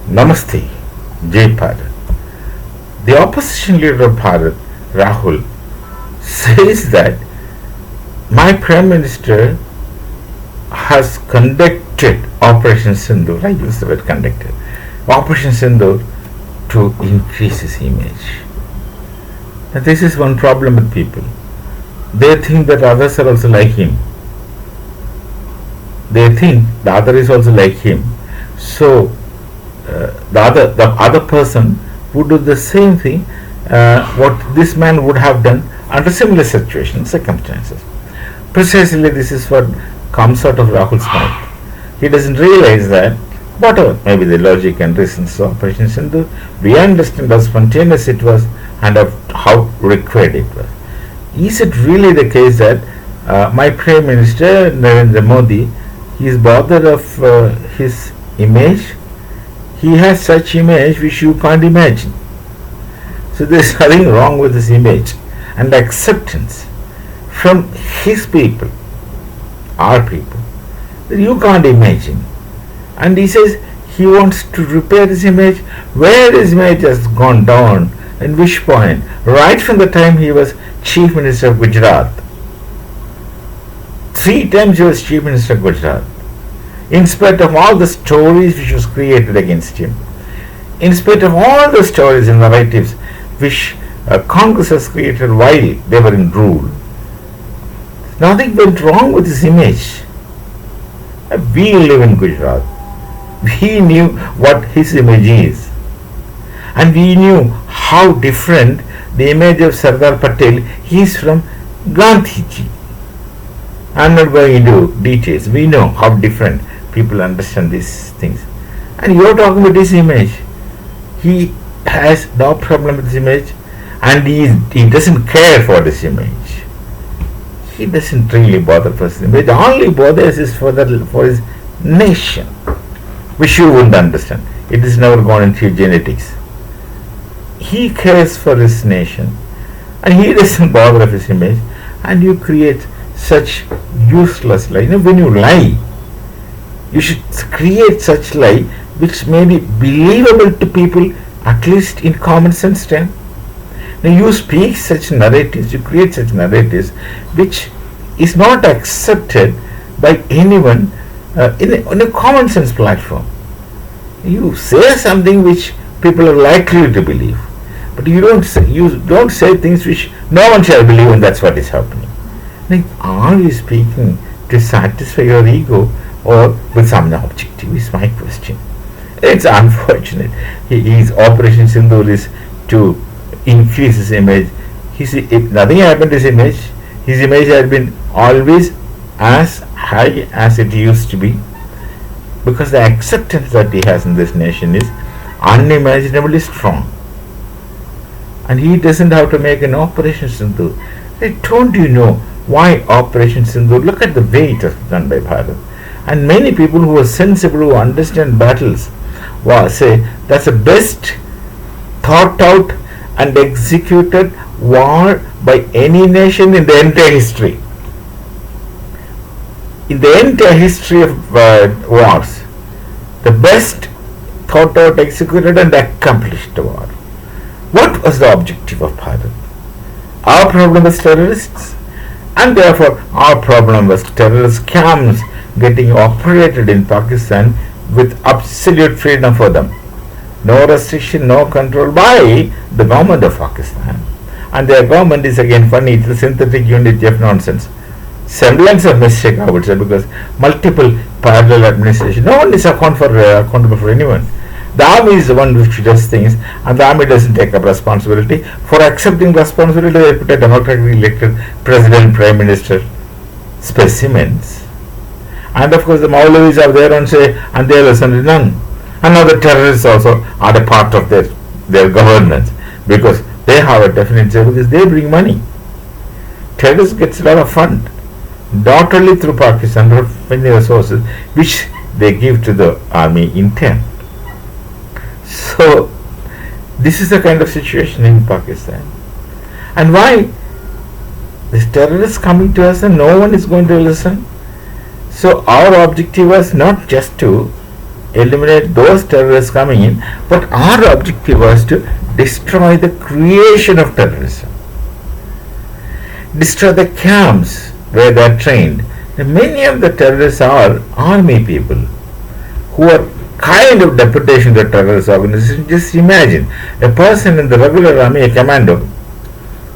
Namaste, Jai Bharat. The opposition leader of Bharat, Rahul, says that my Prime Minister has conducted Operation Sindoor, I use the word conducted, Operation Sindoor to increase his image. And this is one problem with people. They think that others are also like him. They think the other is also like him. So the other person would do the same thing what this man would have done under similar situations, circumstances. Precisely this is what comes out of Rahul's mouth. He doesn't realize that whatever maybe the logic and reasons of Operation Sindoor, we understand how spontaneous it was and of how required it was. Is it really the case that my Prime Minister Narendra Modi, he is bothered of his image? He has such image which you can't imagine. So there is nothing wrong with his image and acceptance from his people, our people, that you can't imagine. And he says he wants to repair his image. Where his image has gone down, in which point? Right from the time he was Chief Minister of Gujarat. 3 times he was Chief Minister of Gujarat. In spite of all the stories which was created against him, in spite of all the stories and narratives which Congress has created while they were in rule, nothing went wrong with his image. We live in Gujarat. We knew what his image is. And we knew how different the image of Sardar Patel is from Gandhiji. I am not going into details. We know how different people understand these things. And you are talking about his image. He has no problem with his image, and he doesn't care for this image. He doesn't really bother for his image. The only bothers is for his nation, which you wouldn't understand. It has never gone into your genetics. He cares for his nation, and he doesn't bother of his image, and you create such useless lie. When you lie, you should create such lie which may be believable to people, at least in common sense terms. Now you speak such narratives, you create such narratives which is not accepted by anyone in a common sense platform. You say something which people are likely to believe, but you don't say things which no one shall believe, and that's what is happening. Like, are you speaking to satisfy your ego or with some objective is my question. It's unfortunate. His Operation Sindoor is to increase his image. If nothing happened to his image had been always as high as it used to be, because the acceptance that he has in this nation is unimaginably strong. And he doesn't have to make an Operation Sindoor. Don't you know why Operation Sindoor? Look at the way it was done by Bharat. And many people who are sensible, who understand battles, say that's the best thought out and executed war by any nation in the entire history. In the entire history of wars, the best thought out, executed and accomplished war. What was the objective of Bharat? Our problem was terrorists, and therefore our problem was terrorist camps getting operated in Pakistan with absolute freedom for them. No restriction, no control by the government of Pakistan. And their government is again funny, it's a synthetic unity of nonsense. Semblance of mistake, I would say, because multiple parallel administration. No one is accountable for anyone. The army is the one which does things, and the army doesn't take up responsibility. For accepting responsibility, they put a democratically elected president, prime minister, specimens. And of course the Maulavis are there and say, and they listen to none. And now the terrorists also are a part of their governance, because they have a definite say, because they bring money. Terrorists gets a lot of fund, not only through Pakistan, but many resources which they give to the army in turn. So this is the kind of situation in Pakistan. And why? This terrorists coming to us and no one is going to listen. So our objective was not just to eliminate those terrorists coming in, but our objective was to destroy the creation of terrorism, destroy the camps where they are trained. And many of the terrorists are army people who are kind of deputation to terrorist organization. Just imagine a person in the regular army, a commando,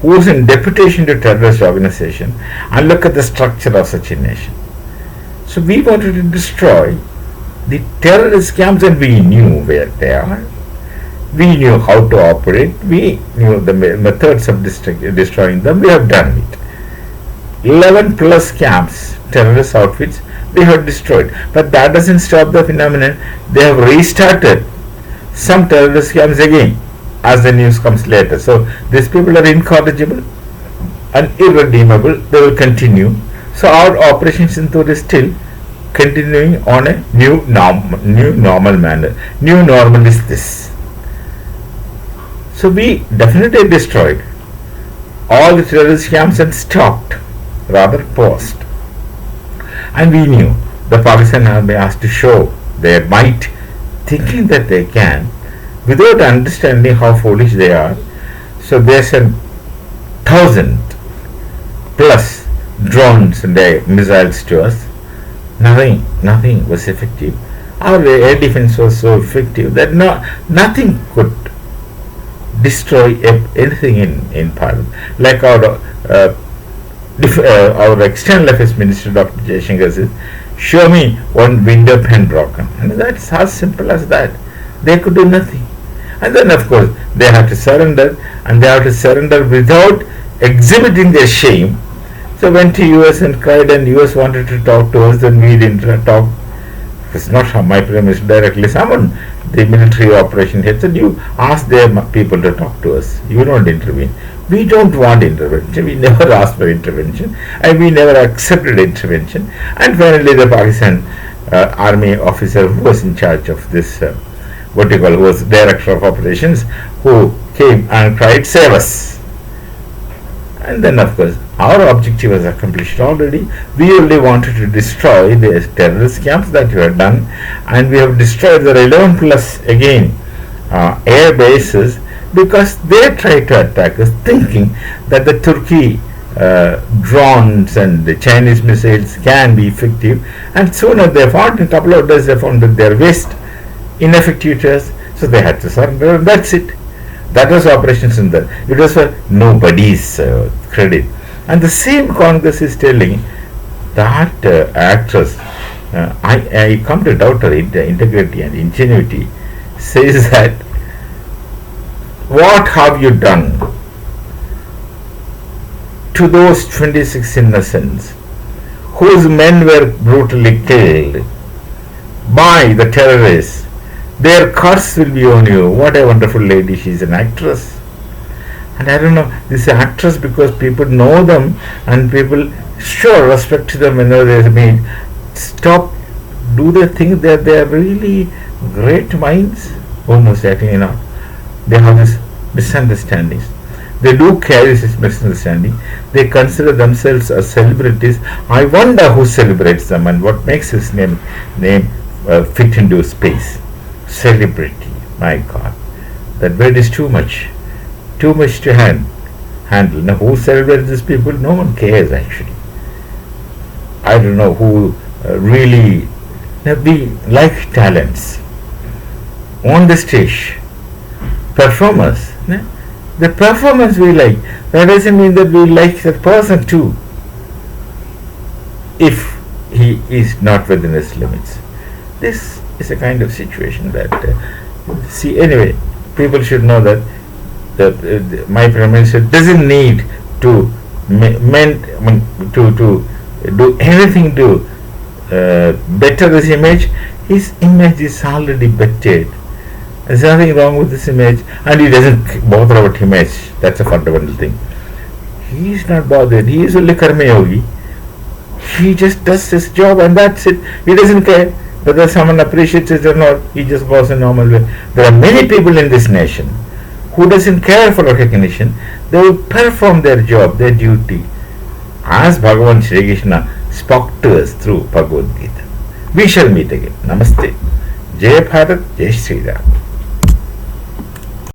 who is in deputation to terrorist organization, and look at the structure of such a nation. So we wanted to destroy the terrorist camps, and we knew where they are. We knew how to operate. We knew the methods of destroying them. We have done it. 11 plus camps, terrorist outfits, we have destroyed. But that doesn't stop the phenomenon. They have restarted some terrorist camps again as the news comes later. So these people are incorrigible and irredeemable. They will continue. So our Operation Sindoor is still continuing on a new normal manner. New normal is this. So we definitely destroyed all the terrorist camps and stopped, rather paused. And we knew the Pakistan army has to show their might, thinking that they can, without understanding how foolish they are. So they sent 1,000 plus drones and missiles to us. Nothing was effective. Our air defense was so effective that nothing could destroy anything in Parliament. Like our external affairs minister, Dr. Jaishankar, says, show me one window pane broken. And that's as simple as that. They could do nothing. And then, of course, they have to surrender, and they have to surrender without exhibiting their shame. So went to US and cried, and US wanted to talk to us, and we didn't talk. It's not how my Prime Minister directly summoned the military operation heads, and you ask their people to talk to us. You don't intervene. We don't want intervention. We never asked for intervention, and we never accepted intervention. And finally, the Pakistan army officer who was in charge of this, who was director of operations, who came and cried, "Save us!" And then, of course, our objective was accomplished already. We only wanted to destroy the terrorist camps that we had done, and we have destroyed the 11 plus again air bases, because they tried to attack us thinking that the Turkey drones and the Chinese missiles can be effective, and sooner they found, in a couple of days they found that they are waste, ineffective to us, so they had to surrender, and that's it. That was Operation Sindoor. It was for nobody's credit. And the same Congress is telling that actress, I come to doubt her integrity and ingenuity, says that, what have you done to those 26 innocents whose men were brutally killed by the terrorists? Their curse will be on you. What a wonderful lady. She is an actress. And I don't know, this actress, because people know them and people sure respect them whenever they meet. Stop. Do they think that they are really great minds? Almost actually not. They have this misunderstandings. They do carry this misunderstanding. They consider themselves as celebrities. I wonder who celebrates them and what makes his name fit into space. Celebrity. My God, that word is too much to handle. Now, who celebrates these people? No one cares actually. I don't know who really. Now, we like talents on the stage, performers. The performance we like. That doesn't mean that we like that person too, if he is not within his limits. This is a kind of situation that anyway, people should know that my Prime Minister doesn't need to do anything to better his image. His image is already bettered. There's nothing wrong with this image, and he doesn't bother about image. That's a fundamental thing. He is not bothered. He is only karma yogi. He just does his job, and that's it. He doesn't care whether someone appreciates it or not. He just goes a normal way. There are many people in this nation who doesn't care for recognition. They will perform their job, their duty, as Bhagavan Shri Krishna spoke to us through Bhagavad Gita. We shall meet again. Namaste. Jai Bharat, Jai Shri Ram.